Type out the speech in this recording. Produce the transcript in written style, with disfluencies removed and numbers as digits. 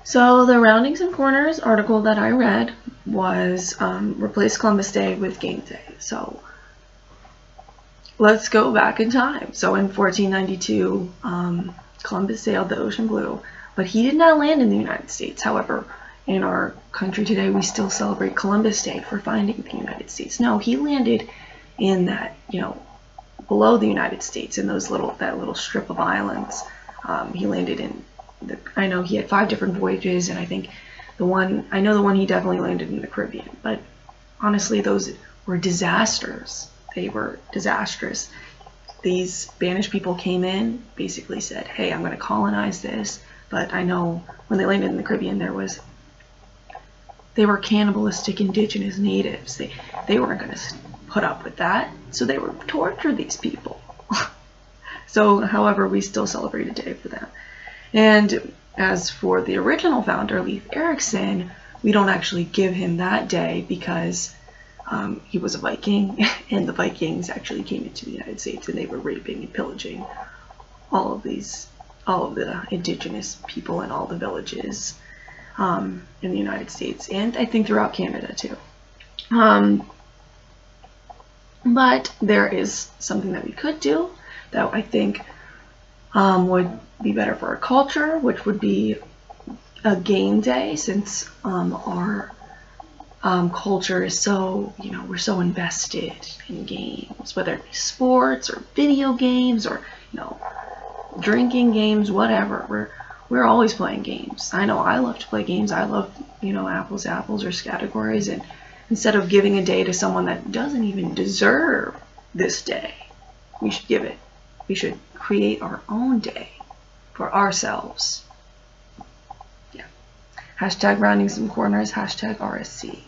So the Rounding Some Corners article that I read was replace Columbus Day with Game Day. So let's go back in time. So in 1492, Columbus sailed the ocean blue, but he did not land in the United States. However, in our country today, we still celebrate Columbus Day for finding the United States. No, he landed in that, below the United States, in that little strip of islands. He landed in I know he had 5 different voyages, and I think the one he definitely landed in the Caribbean. But honestly, those were disasters. They were disastrous. These Spanish people came in, basically said, hey, I'm going to colonize this. But I know when they landed in the Caribbean, they were cannibalistic indigenous natives. They weren't going to put up with that. So they would torture these people. So, however, we still celebrate a day for them. And as for the original founder, Leif Erikson, we don't actually give him that day because he was a Viking, and the Vikings actually came into the United States, and they were raping and pillaging all of the indigenous people in all the villages in the United States, and I think throughout Canada too. But there is something that we could do that I think would be better for our culture, which would be a game day, since our culture is so, we're so invested in games, whether it be sports or video games or, drinking games, whatever. We're always playing games. I know I love to play games. I love, apples to apples or categories, and instead of giving a day to someone that doesn't even deserve this day, we should create our own day for ourselves. Yeah. Hashtag Rounding Some Corners, hashtag RSC.